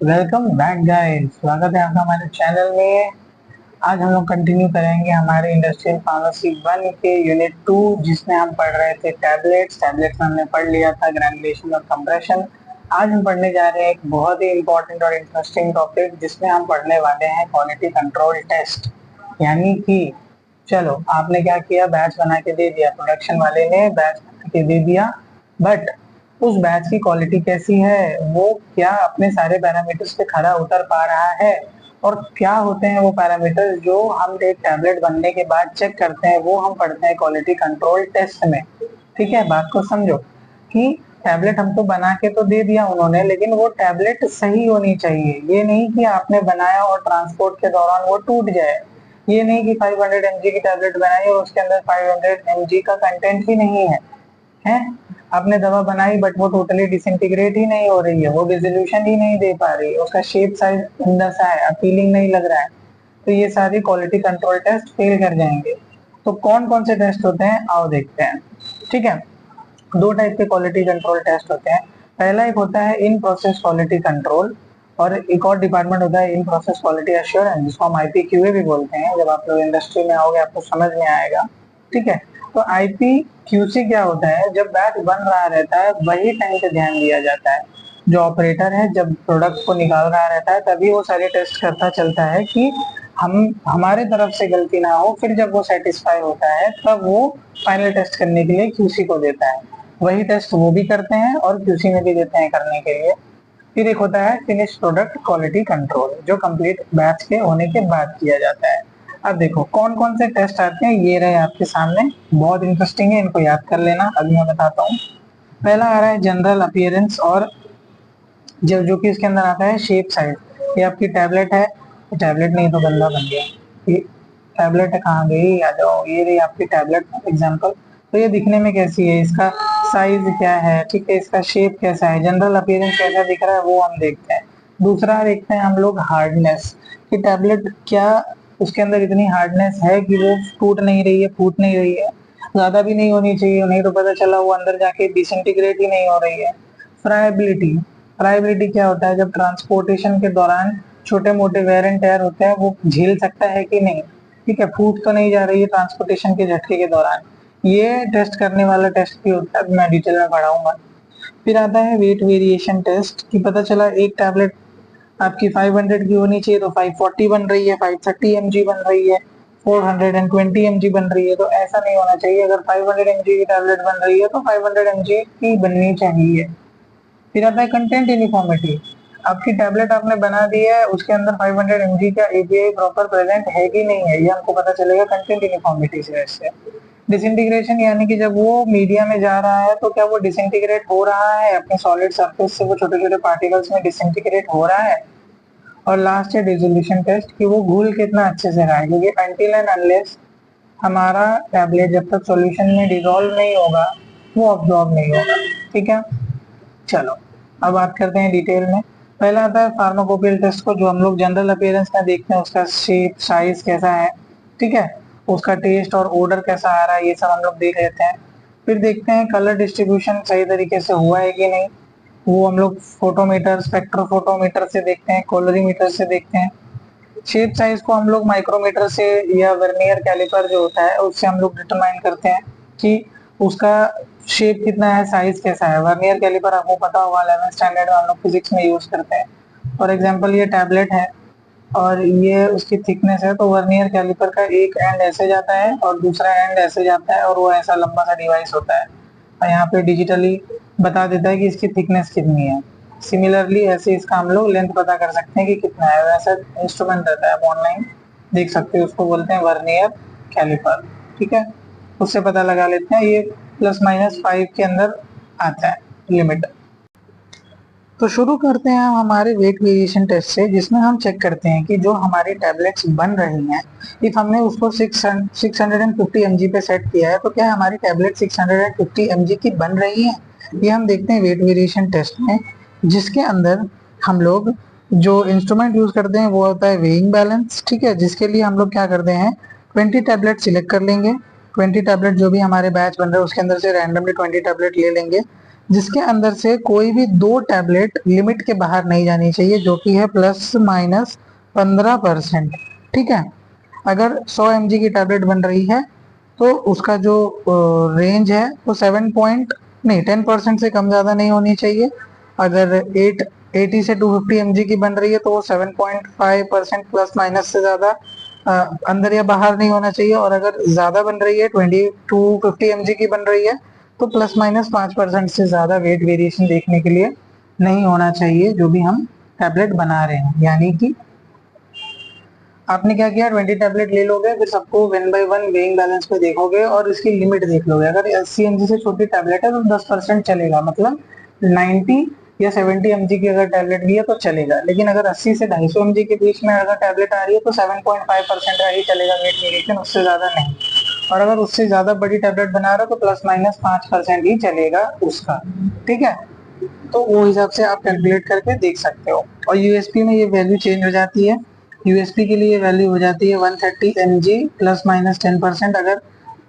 Welcome back guys, स्वागत है आपका हमारे चैनल में। आज हम लोग कंटिन्यू करेंगे हमारे इंडस्ट्रियल फार्मेसी 1 के यूनिट 2, जिसमें हम पढ़ रहे थे टैबलेट्स में हमने पढ़ लिया था ग्रैनुलेशन और कंप्रेशन। आज हम पढ़ने जा रहे हैं एक बहुत ही इंपॉर्टेंट और इंटरेस्टिंग टॉपिक, जिसमें हम पढ़ने वाले हैं क्वालिटी कंट्रोल टेस्ट। यानी कि चलो, आपने क्या किया, बैच बना के दे दिया, प्रोडक्शन वाले ने बैच बना के दे दिया, बट उस बैच की क्वालिटी कैसी है, वो क्या अपने सारे पैरामीटर्स पे खरा उतर पा रहा है, और क्या होते हैं वो पैरामीटर्स जो हम एक टैबलेट बनने के बाद चेक करते हैं, वो हम पढ़ते हैं क्वालिटी कंट्रोल टेस्ट में। ठीक है, बात को समझो कि टैबलेट हमको बना के तो दे दिया उन्होंने, लेकिन वो टैबलेट सही होनी चाहिए। ये नहीं कि आपने बनाया और ट्रांसपोर्ट के दौरान वो टूट जाए। ये नहीं कि 500 mg की टैबलेट बनाई और उसके अंदर 500 mg का कंटेंट ही नहीं है। आपने दवा बनाई बट वो टोटली डिसइंटीग्रेट ही नहीं हो रही है, वो डिसोल्यूशन ही नहीं दे पा रही है, उसका शेप साइज अंदर सा है, अपीलिंग नहीं लग रहा है, तो ये सारी क्वालिटी कंट्रोल टेस्ट फेल कर जाएंगे। तो कौन कौन से टेस्ट होते हैं, आओ देखते हैं। ठीक है, दो टाइप के क्वालिटी कंट्रोल टेस्ट होते हैं। पहला एक होता है इन प्रोसेस क्वालिटी कंट्रोल, और एक और डिपार्टमेंट होता है इन प्रोसेस क्वालिटी एश्योरेंस, जिसको हम आईपीक्यूए भी बोलते हैं। जब आप लोग इंडस्ट्री में आओगे आपको समझ में आएगा। ठीक है, तो आईपीक्यूसी क्या होता है, जब बैच बन रहा रहता है वही टाइम पे ध्यान दिया जाता है। जो ऑपरेटर है जब प्रोडक्ट को निकाल रहा रहता है तभी वो सारे टेस्ट करता चलता है कि हम हमारे तरफ से गलती ना हो। फिर जब वो सेटिस्फाई होता है तब वो फाइनल टेस्ट करने के लिए क्यूसी को देता है। वही टेस्ट वो भी करते हैं और क्यूसी में भी देते हैं करने के लिए। फिर एक होता है फिनिश प्रोडक्ट क्वालिटी कंट्रोल, जो कंप्लीट बैच के होने के बाद किया जाता है। अब देखो कौन कौन से टेस्ट आते हैं, ये रहे आपके सामने, बहुत इंटरेस्टिंग है, इनको याद कर लेना। अभी मैं बताता हूँ। पहला आ रहा है जनरल अपीयरेंस, और जो कि इसके अंदर आता है शेप साइज। ये आपकी टैबलेट है, टैबलेट नहीं तो गंदा बन गया। ये टैबलेट कहाँ गई, आ जाओ, ये रही आपकी टैबलेट एग्जांपल। तो ये दिखने में कैसी है, इसका साइज क्या है, ठीक है, इसका शेप कैसा है, जनरल अपीयरेंस कैसा दिख रहा है, वो हम देखते हैं। दूसरा देखते हैं हम लोग हार्डनेस, कि टैबलेट क्या उसके अंदर इतनी हार्डनेस है कि वो टूट नहीं रही है, फूट नहीं रही है। ज्यादा भी नहीं होनी चाहिए, नहीं तो पता चला वो अंदर जाके डिसइंटीग्रेट ही नहीं हो रही है। फ्राइबिलिटी, फ्राइबिलिटी क्या होता है, जब ट्रांसपोर्टेशन के दौरान छोटे मोटे वेयर एंड टेयर होते हैं, वो झेल सकता है कि नहीं। ठीक है, फूट तो नहीं जा रही है ट्रांसपोर्टेशन के झटके के दौरान। ये टेस्ट करने वाला टेस्ट भी होता है, मैं डिटेल में पढ़ाऊंगा। फिर आता है वेट वेरिएशन टेस्ट, कि पता चला एक टैबलेट आपकी 500 की होनी चाहिए तो 540 बन रही है, 530 mg बन रही है, 420 mg बन रही है। तो ऐसा नहीं होना चाहिए, अगर 500 mg की टैबलेट बन रही है तो 500 mg की बननी चाहिए। फिर आता है कंटेंट यूनिफॉर्मिटी, आपकी टैबलेट आपने बना दी है, उसके अंदर 500 mg का एपीआई प्रॉपर प्रेजेंट है कि नहीं है, ये हमको पता चलेगा कंटेंट यूनिफॉर्मिटी से। इससे डिसइंटीग्रेशन, यानी कि जब वो मीडिया में जा रहा है तो क्या वो डिसइंटीग्रेट हो रहा है, अपने सॉलिड सरफेस से वो छोटे छोटे पार्टिकल्स में डिसइंटीग्रेट हो रहा है। और लास्ट है डिसोल्यूशन टेस्ट, कि वो घुल कितना अच्छे से रहा है, क्योंकि अनटिल एंड अनलेस हमारा टैबलेट जब तक सॉल्यूशन में डिसॉल्व नहीं होगा वो अब्जॉर्ब नहीं होगा। ठीक है, चलो अब बात करते हैं डिटेल में। पहला आता है फार्माकोपियल टेस्ट को, जो हम लोग जनरल अपीयरेंस में देखते हैं, उसका शेप साइज कैसा है, ठीक है, उसका टेस्ट और ओडर कैसा आ रहा है, ये सब हम लोग देख लेते हैं। फिर देखते हैं कलर डिस्ट्रीब्यूशन सही तरीके से हुआ है कि नहीं, वो हम लोग फोटोमीटर, स्पेक्ट्रोफोटोमीटर से देखते हैं, कोलरीमीटर से देखते हैं। शेप साइज को हम लोग माइक्रोमीटर से या वर्नियर कैलिपर जो होता है उससे हम लोग डिटरमाइन करते हैं कि उसका शेप कितना है, साइज कैसा है। वर्नियर कैलिपर आपको पता होगा, 11th स्टैंडर्ड में हम लोग फिजिक्स में यूज करते हैं। फॉर एग्जांपल ये टैबलेट है और ये उसकी थिकनेस है, तो वर्नियर कैलिपर का एक एंड ऐसे जाता है और दूसरा एंड ऐसे जाता है, और वो ऐसा लंबा सा डिवाइस होता है, और यहाँ पे डिजिटली बता देता है कि इसकी थिकनेस कितनी है। सिमिलरली ऐसे इसका हम लोग लेंथ पता कर सकते हैं कि कितना है। वैसा इंस्ट्रूमेंट रहता है, आप ऑनलाइन देख सकते हो, उसको बोलते हैं वर्नियर कैलिपर। ठीक है, उससे पता लगा लेते हैं, ये ±5 के अंदर आता है लिमिट। तो शुरू करते हैं हम हमारे वेट वेरिएशन टेस्ट से, जिसमें हम चेक करते हैं कि जो हमारी टैबलेट्स बन रही हैं, इफ हमने उसको 650 mg पे सेट किया है तो क्या हमारी टैबलेट 650 mg की बन रही है, ये हम देखते हैं वेट वेरिएशन टेस्ट में। जिसके अंदर हम लोग जो इंस्ट्रूमेंट यूज करते हैं वो होता है वेइंग बैलेंस। ठीक है, जिसके लिए हम लोग क्या करते हैं, 20 टैबलेट सिलेक्ट कर लेंगे। 20 टैबलेट जो भी हमारे बैच बन रहे हैं उसके अंदर से रैंडमली 20 टैबलेट ले लेंगे। जिसके अंदर से कोई भी 2 टैबलेट लिमिट के बाहर नहीं जानी चाहिए, जो कि है ±15%। ठीक है, अगर 100 mg की टैबलेट बन रही है तो उसका जो रेंज है वो 7 पॉइंट नहीं 10% से कम ज़्यादा नहीं होनी चाहिए। अगर 80 से 250 mg की बन रही है तो वो 7.5% प्लस माइनस से ज़्यादा अंदर या बाहर नहीं होना चाहिए। और अगर ज़्यादा बन रही है 20 टू 50 mg की बन रही है तो प्लस माइनस 5% से ज़्यादा वेट वेरिएशन देखने के लिए नहीं होना चाहिए जो भी हम टैबलेट बना रहे हैं। यानी कि आपने क्या किया, 20 टैबलेट ले लोगे, फिर सबको 1 बाय 1 वेइंग बैलेंस पे देखोगे और इसकी लिमिट देख लोगे। अगर 80 mg से छोटी टैबलेट है तो 10% चलेगा, मतलब 90 या 70 mg की अगर टैबलेट भी है तो चलेगा। लेकिन अगर 80 से 250 mg के बीच में अगर टैबलेट आ रही है तो 7.5% का ही चलेगा वेट वेरिएशन, उससे ज्यादा नहीं। और अगर उससे ज्यादा बड़ी टैबलेट बना रहे हो तो प्लस माइनस 5% ही चलेगा उसका। ठीक है, तो वो हिसाब से आप कैलकुलेट करके देख सकते हो। और यूएसपी में ये वैल्यू चेंज हो जाती है। यूएसपी के लिए वैल्यू हो जाती है 130 mg प्लस माइनस 10%। अगर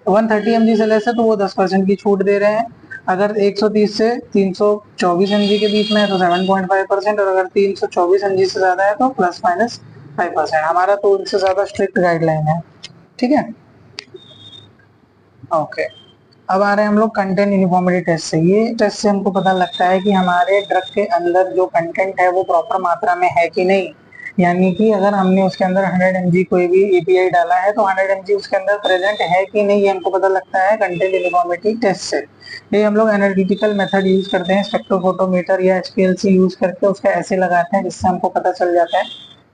130 mg से लेस है तो वो 10% की छूट दे रहे हैं। अगर 130 से 324 mg के बीच में है तो 7.5%, और अगर 324 mg से ज्यादा है तो प्लस माइनस 5%। हमारा तो उनसे ज्यादा स्ट्रिक्ट गाइडलाइन है। ठीक है, ओके। अब आ रहे हैं हम लोग कंटेंट यूनिफॉर्मिटी टेस्ट से। ये टेस्ट से हमको पता लगता है कि हमारे ड्रग के अंदर जो कंटेंट है वो प्रॉपर मात्रा में है कि नहीं। यानी कि अगर हमने उसके अंदर 100 mg कोई भी एपीआई डाला है तो 100 mg उसके अंदर प्रेजेंट है कि नहीं, ये हमको पता लगता है कंटेंट यूनिफॉर्मिटी टेस्ट से। ये हम लोग एनालिटिकल मेथड यूज करते हैं, स्पेक्ट्रोफोटोमीटर या एचपीएलसी यूज करके उसका ऐसे लगाते हैं जिससे हमको पता चल जाता है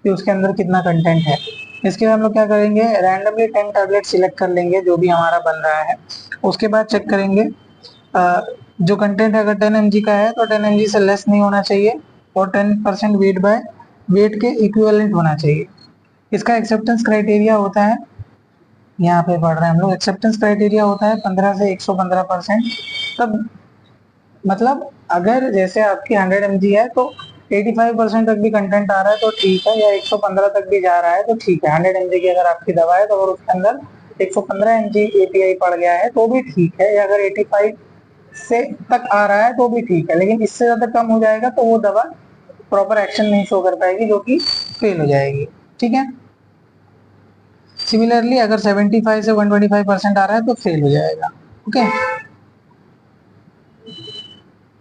कि उसके अंदर कितना कंटेंट है। इसके बाद हम लोग क्या करेंगे, रैंडमली 10 टैबलेट सिलेक्ट कर लेंगे जो भी हमारा बन रहा है। उसके बाद चेक करेंगे जो कंटेंट अगर 10 mg का है तो 10 mg से लेस नहीं होना चाहिए और 10% वेट बाय वेट के इक्विवेलेंट होना चाहिए। इसका एक्सेप्टेंस क्राइटेरिया होता है, यहाँ पे पढ़ रहे हैं हम लोग, एक्सेप्टेंस क्राइटेरिया होता है 15 से 115%। तब मतलब अगर जैसे आपकी 100 mg है तो 85% तक भी कंटेंट आ रहा है तो ठीक है, या 115 तक भी जा रहा है तो ठीक है। 100 mg की अगर आपकी दवा है तो अगर उसके अंदर 115 mg एपीआई पड़ गया है तो भी ठीक है, या अगर 85 से तक आ रहा है तो भी ठीक है। लेकिन इससे ज्यादा कम हो जाएगा तो वो दवा प्रॉपर एक्शन नहीं शो कर पाएगी, जो कि फेल हो जाएगी। ठीक है, सिमिलरली अगर 75 से 125% आ रहा है तो फेल हो जाएगा। ओके,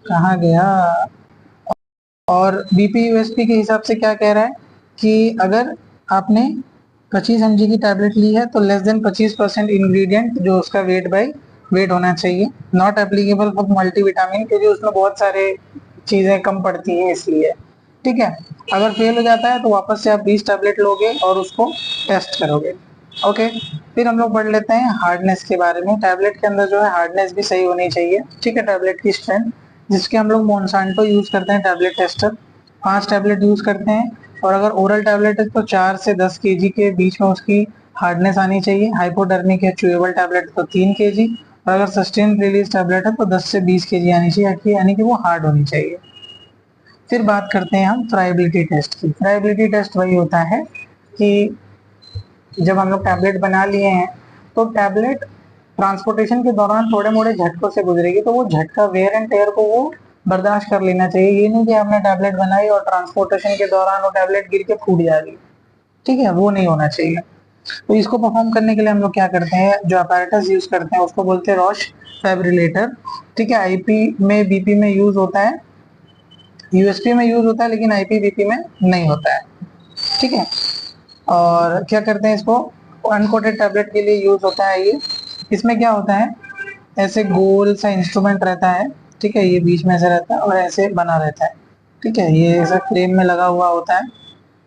कहाँ गया। और बीपी यूएसपी के हिसाब से क्या कह रहा है कि अगर आपने 25 mg की टैबलेट ली है तो लेस देन 25% इंग्रेडिएंट जो उसका वेट बाय वेट होना चाहिए। नॉट एप्लीकेबल फॉर मल्टीविटामिन, क्योंकि उसमें बहुत सारे चीजें कम पड़ती हैं इसलिए। ठीक है, अगर फेल हो जाता है तो वापस से आप 20 टैबलेट लोगे और उसको टेस्ट करोगे। ओके, फिर हम लोग पढ़ लेते हैं हार्डनेस के बारे में। टैबलेट के अंदर जो है हार्डनेस भी सही होनी चाहिए। ठीक है, टैबलेट की स्ट्रेंथ, जिसके हम लोग मोनसांटो यूज करते हैं टैबलेट टेस्टर, 5 टैबलेट यूज करते हैं। और अगर ओरल टैबलेट है तो 4 से 10 केजी के बीच में उसकी हार्डनेस आनी चाहिए। हाइपोडर्मिक या च्यूएबल टैबलेट तो 3 केजी, और अगर सस्टेन रिलीज टैबलेट है तो 10 से 20 केजी आनी चाहिए, यानी कि वो हार्ड होनी चाहिए। फिर बात करते हैं हम फ्राइबिलिटी टेस्ट की। फ्राइबिलिटी टेस्ट वही होता है कि जब हम लोग टैबलेट बना लिए हैं तो टैबलेट ट्रांसपोर्टेशन के दौरान थोड़े मोड़े झटकों से गुजरेगी, तो वो झटका वेयर एंड टेयर को वो बर्दाश्त कर लेना चाहिए। ये नहीं कि आपने टैबलेट बनाई और ट्रांसपोर्टेशन के दौरान वो टैबलेट गिर के फूट जाएगी। ठीक है, वो नहीं होना चाहिए। तो इसको परफॉर्म करने के लिए हम लोग क्या करते हैं, जो अपैरेटस यूज करते हैं उसको बोलते हैं रॉश फैब्रिलेटर। ठीक है, आईपी में बीपी में यूज होता है, यूएसपी में यूज होता है, लेकिन आईपी बीपी में नहीं होता है। ठीक है, और क्या करते हैं इसको, अनकोटेड टैबलेट के लिए यूज होता है ये। इसमें क्या होता है, ऐसे गोल सा इंस्ट्रूमेंट रहता है। ठीक है, ये बीच में ऐसे रहता है और ऐसे बना रहता है। ठीक है, ये ऐसा फ्रेम में लगा हुआ होता है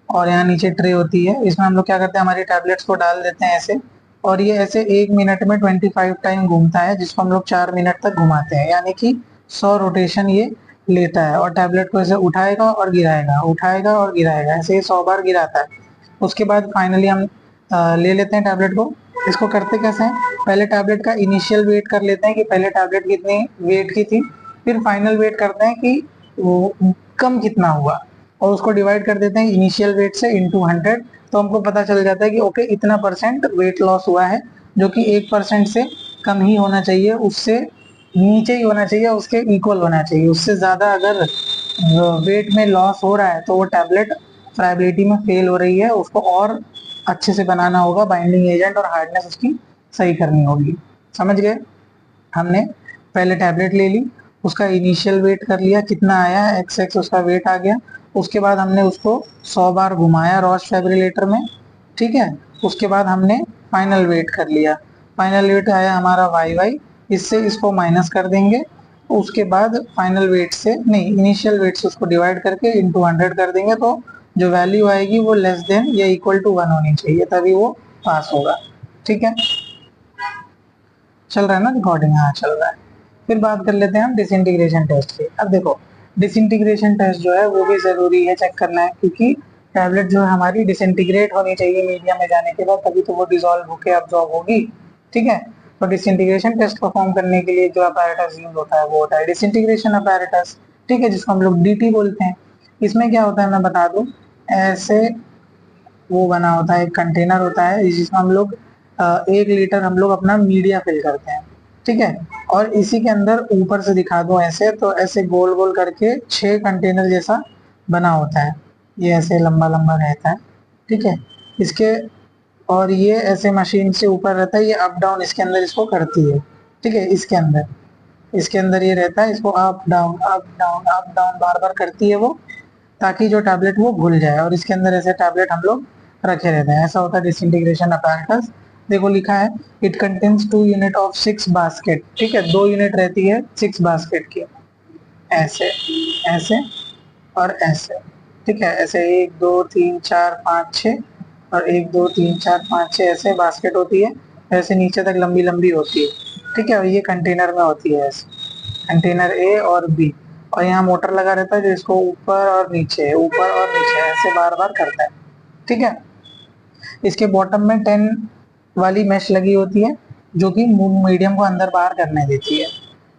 और यहाँ नीचे ट्रे होती है। इसमें हम लोग क्या करते हैं, हमारी टैबलेट्स को डाल देते हैं ऐसे, और ये ऐसे 1 मिनट में 25 टाइम घूमता है, जिसको हम लोग 4 मिनट तक घुमाते हैं, यानी कि 100 रोटेशन ये लेता है। और टैबलेट को ऐसे उठाएगा और गिराएगा, उठाएगा और गिराएगा, ऐसे ये 100 बार गिराता है। उसके बाद फाइनली हम ले लेते हैं टैबलेट को। इसको करते कैसे हैं, पहले टैबलेट का इनिशियल वेट कर लेते हैं कि पहले टैबलेट कितनी वेट की थी, फिर फाइनल वेट करते हैं कि वो कम कितना हुआ, और उसको डिवाइड कर देते हैं इनिशियल वेट से इंटू 100। तो हमको पता चल जाता है कि ओके इतना परसेंट वेट लॉस हुआ है, जो कि 1% से कम ही होना चाहिए, उससे नीचे ही होना चाहिए, उसके इक्वल होना चाहिए। उससे ज्यादा अगर वेट में लॉस हो रहा है तो वो टैबलेट फ्राइबिलिटी में फेल हो रही है, उसको और अच्छे से बनाना होगा, बाइंडिंग एजेंट और हार्डनेस उसकी सही करनी होगी। समझ गए? हमने पहले टैबलेट ले ली, उसका इनिशियल वेट कर लिया, कितना आया, एक्स एक्स उसका वेट आ गया। उसके बाद हमने उसको 100 बार घुमाया रॉश फेब्रिलेटर में, ठीक है। उसके बाद हमने फाइनल वेट कर लिया, फाइनल वेट आया हमारा वाई वाई, इससे इसको माइनस कर देंगे। उसके बाद फाइनल वेट से नहीं, इनिशियल वेट से उसको डिवाइड करके इंटू 100 कर देंगे, तो जो वैल्यू आएगी वो लेस देन या इक्वल टू 1 होनी चाहिए, तभी वो पास होगा। ठीक है, चल रहा है ना रिकॉर्डिंग? हाँ चल रहा है। फिर बात कर लेते हैं हम डिसइंटीग्रेशन टेस्ट की। अब देखो, डिसइंटीग्रेशन टेस्ट जो है वो भी जरूरी है चेक करना है, क्योंकि टैबलेट जो है हमारी डिसइंटीग्रेट होनी चाहिए मीडियम में जाने के बाद, तभी तो वो डिजोल्व होकर अब्जॉर्ब होगी। ठीक है, तो डिसइंटीग्रेशन टेस्ट परफॉर्म करने के लिए जो अपैरेटस यूज होता है वो होता है डिसइंटीग्रेशन अपैरेटस, ठीक है, जिसको हम लोग डीटी बोलते हैं। इसमें क्या होता है मैं बता दूं, ऐसे वो बना होता है, एक कंटेनर होता है जिसमें हम लोग 1 लीटर हम लोग अपना मीडिया फिल करते हैं, ठीक है। और इसी के अंदर ऊपर से दिखा दूं ऐसे, तो ऐसे गोल गोल करके 6 कंटेनर जैसा बना होता है, ये ऐसे लंबा लंबा रहता है, ठीक है। इसके और ये ऐसे मशीन से ऊपर रहता है, ये अप डाउन इसके अंदर इसको करती है, ठीक है। इसके अंदर ये रहता है, इसको up down up down up down बार बार करती है वो, ताकि जो टैबलेट वो घुल जाए, और इसके अंदर ऐसे टैबलेट हम लोग रखे रहते हैं। ऐसा होता है डिसइंटीग्रेशन अपैरेटस। देखो लिखा है, it contains 2 unit of 6 basket, ठीक है, 2 यूनिट रहती है 6 बास्केट की, ऐसे ऐसे और ऐसे, ठीक है। ऐसे 1 2 3 4 5 6 और 1 2 3 4 5 6 ऐसे बास्केट होती है, ऐसे नीचे तक लंबी लंबी होती है, ठीक है। और ये कंटेनर में होती है ऐसे, कंटेनर ए और बी, और यहाँ मोटर लगा रहता है जो इसको ऊपर और नीचे ऊपर और नीचे ऐसे बार बार करता है, ठीक है। इसके बॉटम में 10 वाली मैश लगी होती है, जो कि मीडियम को अंदर बाहर करने देती है,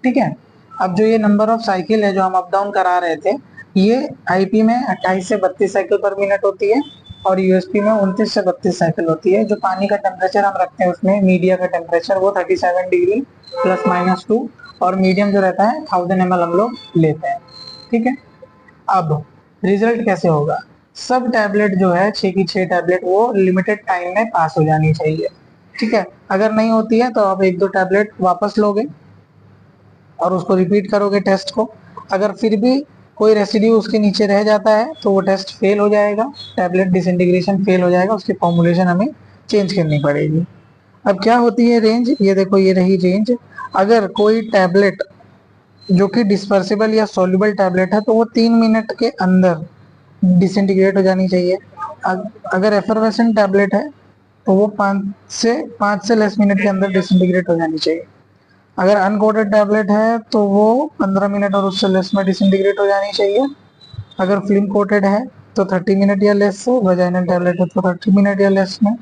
ठीक है। अब जो ये नंबर ऑफ साइकिल है जो हम अप डाउन करा रहे थे, ये आईपी में 28 से 32 साइकिल पर मिनट होती है, और यूएसपी में 29 से 32 साइकिल होती है। जो पानी का टेम्परेचर हम रखते हैं उसमें, मीडिया का टेम्परेचर वो 37 डिग्री +-2, और मीडियम जो रहता है 1000 ml हम लोग लेते हैं, ठीक है। अब रिजल्ट कैसे होगा? सब टैबलेट जो है 6 की 6 टैबलेट वो लिमिटेड टाइम में पास हो जानी चाहिए, ठीक है। अगर नहीं होती है तो आप 1 2 टैबलेट वापस लोगे और उसको रिपीट करोगे टेस्ट को। अगर फिर भी कोई रेसिड्यू उसके नीचे रह जाता है तो वो टेस्ट फेल हो जाएगा, टैबलेट डिसइंटीग्रेशन फेल हो जाएगा, उसकी फॉर्मुलेशन हमें चेंज करनी पड़ेगी। अब क्या होती है रेंज, ये देखो ये रही रेंज। अगर कोई टैबलेट जो कि डिस्पर्सिबल या सॉल्युबल टैबलेट है तो वो 3 मिनट के अंदर डिसइंटीग्रेट हो जानी चाहिए। अगर एफरवेसेंट टैबलेट है तो वो 5 से लेस मिनट के अंदर डिसइंटीग्रेट हो जानी चाहिए। अगर अनकोटेड टैबलेट है तो वो 15 मिनट और उससे लेस में डिसइंटीग्रेट हो जानी चाहिए। अगर फिल्म कोटेड है तो 30 मिनट या लेस से, वजाइनल टैबलेट है तो 30 मिनट या लेस में,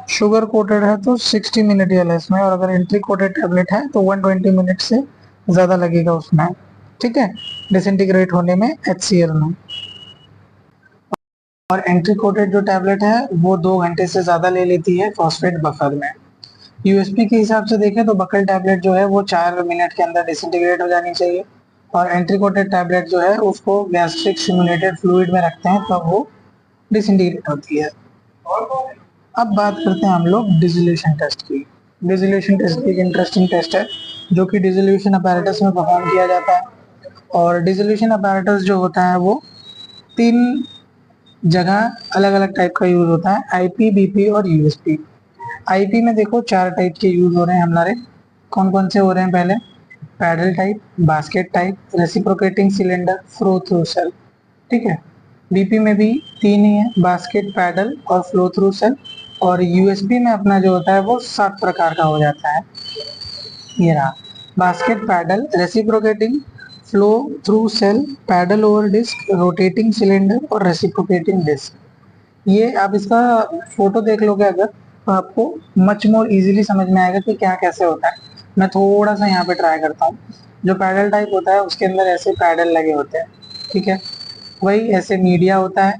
शुगर कोटेड है तो 60 मिनट या लेस में, और अगर एंट्री कोटेड टैबलेट है तो 120 मिनट से ज़्यादा लगेगा उसमें, ठीक है, डिसइंटीग्रेट होने में HCl में। और एंट्री कोटेड जो टैबलेट है वो 2 घंटे से ज़्यादा ले लेती है फॉस्फेट बफर में। यूएसपी के हिसाब से देखें तो बकल टैबलेट जो है वो 4 मिनट के अंदर डिसइंटीग्रेट हो जानी चाहिए, और एंट्री कोटेड टैबलेट जो है उसको गैस्ट्रिक सिमुलेटेड फ्लूइड में रखते हैं तब वो डिसइंटीग्रेट होती है। अब बात करते हैं हम लोग डिसोल्यूशन टेस्ट की। डिसोल्यूशन टेस्ट एक इंटरेस्टिंग टेस्ट है जो कि डिसोल्यूशन अपैरेटस में परफॉर्म किया जाता है। और डिसोल्यूशन अपैरेटस जो होता है वो 3 जगह अलग अलग टाइप का यूज होता है, आईपी, बीपी और यूएसपी। आईपी में देखो 4 टाइप के यूज हो रहे हैं हमारे। कौन कौन से हो रहे हैं? पहले paddle type, basket type, reciprocating cylinder, flow through cell, ठीक है। बीपी में भी 3 ही है, बास्केट, पैडल और फ्लो थ्रू सेल। और यूएसपी में अपना जो होता है वो 7 प्रकार का हो जाता है। ये रहा basket, paddle, reciprocating, flow through cell, paddle over disc, rotating cylinder और रेसिप्रोकेटिंग डिस्क। ये आप इसका फोटो देख लोगे अगर तो आपको मच मोर इजीली समझ में आएगा कि क्या कैसे होता है। मैं थोड़ा सा यहाँ पे ट्राई करता हूँ। जो पैडल टाइप होता है उसके अंदर ऐसे पैडल लगे होते हैं, ठीक है। वही ऐसे मीडिया होता है,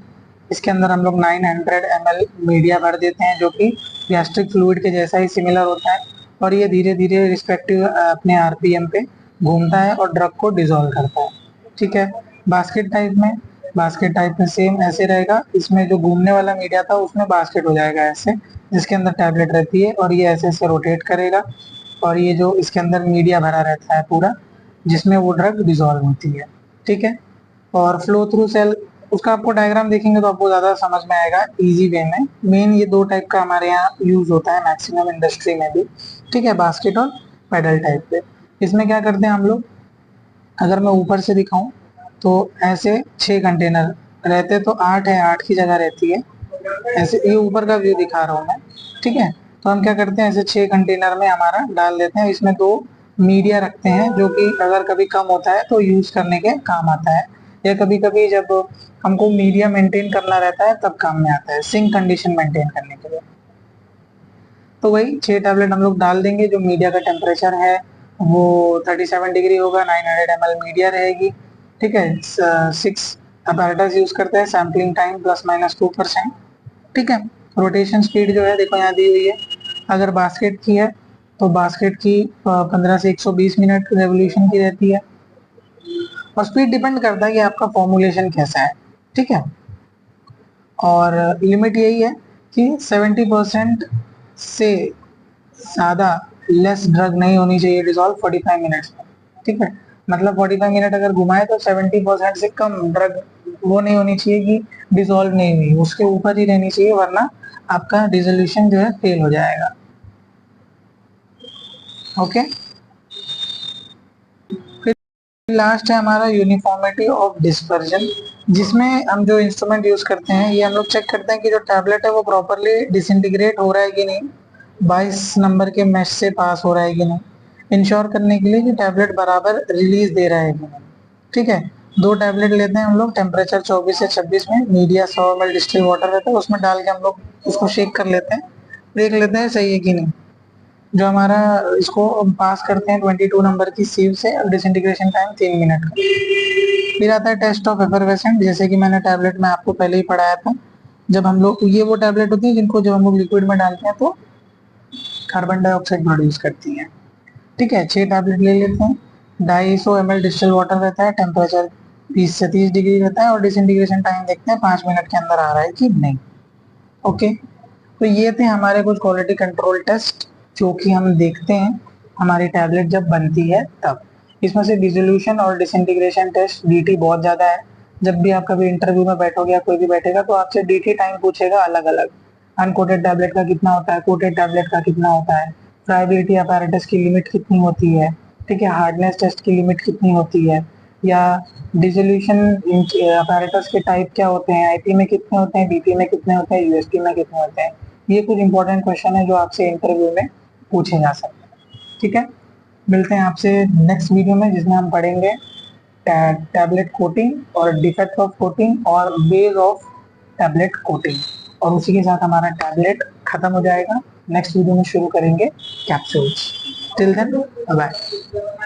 इसके अंदर हम लोग 900 ml मीडिया भर देते हैं जो कि गैस्ट्रिक फ्लूइड के जैसा ही सिमिलर होता है, और ये धीरे धीरे रिस्पेक्टिव अपने आरपीएम पे घूमता है और ड्रग को डिसॉल्व करता है। ठीक है, बास्केट टाइप में सेम ऐसे रहेगा, इसमें जो घूमने वाला मीडिया था उसमें बास्केट हो जाएगा ऐसे, जिसके अंदर टैबलेट रहती है और ये ऐसे ऐसे रोटेट करेगा और ये जो इसके अंदर मीडिया भरा रहता है पूरा, जिसमें वो ड्रग डिसॉल्व होती है। ठीक है, और फ्लो थ्रू सेल, उसका आपको डायग्राम देखेंगे तो आपको ज़्यादा समझ में आएगा इजी वे में। मेन ये दो टाइप का हमारे यहाँ यूज होता है मैक्सिमम इंडस्ट्री में भी। ठीक है, बास्केट और पेडल टाइप पे। इसमें क्या करते हैं हम लोग, अगर मैं ऊपर से दिखाऊं तो ऐसे 6 कंटेनर रहते, तो 8 है, 8 की जगह रहती है ऐसे, ये ऊपर का व्यू दिखा रहा हूँ मैं। ठीक है, तो हम क्या करते हैं, ऐसे 6 कंटेनर में हमारा डाल देते हैं, इसमें 2 मीडिया रखते हैं जो कि अगर कभी कम होता है तो यूज करने के काम आता है, या कभी कभी जब हमको मीडिया मेंटेन करना रहता है तब काम में आता है, सिंक कंडीशन मेंटेन करने के लिए। तो वही 6 टैबलेट हम लोग डाल देंगे, जो मीडिया का टेम्परेचर है वो 37 डिग्री होगा, 900 ml मीडिया रहेगी। ठीक है, 6 अपैरेटस यूज करते हैं, सैम्पलिंग टाइम ±2%। ठीक है, रोटेशन स्पीड जो है देखो यहाँ दी हुई है, अगर बास्केट की है तो बास्केट की 15 से 120 मिनट रेवोल्यूशन की रहती है, और स्पीड डिपेंड करता है कि आपका फॉर्मुलेशन कैसा है। ठीक है, और लिमिट यही है कि 70% से ज़्यादा लेस ड्रग नहीं होनी चाहिए डिजॉल्व 45 मिनट्स में। ठीक है, मतलब 45 मिनट अगर घुमाए तो 70% से कम ड्रग वो नहीं होनी चाहिए कि डिजॉल्व नहीं हुई, उसके ऊपर ही रहनी चाहिए, वरना आपका डिसोल्यूशन जो है फेल हो जाएगा। ओके, फिर लास्ट है हमारा यूनिफॉर्मिटी ऑफ डिस्पर्जन, जिसमें हम जो इंस्ट्रूमेंट यूज करते हैं, ये हम लोग चेक करते हैं कि जो टैबलेट है वो प्रॉपरली डिसइंटीग्रेट हो रहा है कि नहीं, 22 नंबर के मैश से पास हो रहा है कि नहीं, इंश्योर करने के लिए कि टैबलेट बराबर रिलीज दे रहा है कि नहीं। ठीक है, 2 टैबलेट लेते हैं हम लोग, टेम्परेचर 24 से 26 में, मीडिया 100 ml डिस्टिल वाटर रहता है, उसमें डाल के हम लोग उसको शेक कर लेते हैं, देख लेते हैं सही है कि नहीं। जो हमारा इसको पास करते हैं 22 नंबर की सीव से, और डिसइंटीग्रेशन टाइम 3 मिनट का। फिर आता है टेस्ट ऑफ एफरवेसेंट, जैसे कि मैंने टैबलेट में आपको पहले ही पढ़ाया था, जब हम लोग, ये वो टैबलेट होती है जिनको जब हम लोग लिक्विड में डालते हैं तो कार्बन डाइऑक्साइड प्रोड्यूस करती हैं। ठीक है, 6 टैबलेट ले लेते हैं, 250 ml डिस्टिल वाटर रहता है, टेम्परेचर 20 से 30 डिग्री रहता है, और डिसइंटीग्रेशन टाइम देखते हैं 5 मिनट के अंदर आ रहा है कि नहीं। ओके, तो ये थे हमारे कुछ क्वालिटी कंट्रोल टेस्ट जो कि हम देखते हैं हमारी टैबलेट जब बनती है तब। इसमें से डिसोल्यूशन और डिसइंटीग्रेशन टेस्ट डीटी बहुत ज़्यादा है। जब भी आप कभी इंटरव्यू में बैठोगे या कोई भी बैठेगा तो आपसे डीटी टाइम पूछेगा अलग अलग, अनकोटेड टैबलेट का कितना होता है, कोटेड टैबलेट का कितना होता है, फ्राइबिलिटी अपैरेटस की लिमिट कितनी होती है, ठीक है, हार्डनेस टेस्ट की लिमिट कितनी होती है, या डिसोल्यूशन अपैरेटस के टाइप क्या होते हैं, आईपी में कितने होते हैं, बीपी में कितने होते हैं, यूएसपी में कितने होते हैं। ये कुछ इंपॉर्टेंट क्वेश्चन है जो आपसे इंटरव्यू में पूछे जा सकते हैं। ठीक है, मिलते हैं आपसे नेक्स्ट वीडियो में, जिसमें हम पढ़ेंगे टैबलेट कोटिंग और डिफेक्ट ऑफ कोटिंग और बेस ऑफ टैबलेट कोटिंग, और उसी के साथ हमारा टैबलेट खत्म हो जाएगा। नेक्स्ट वीडियो में शुरू करेंगे कैप्सूल्स। Till then bye.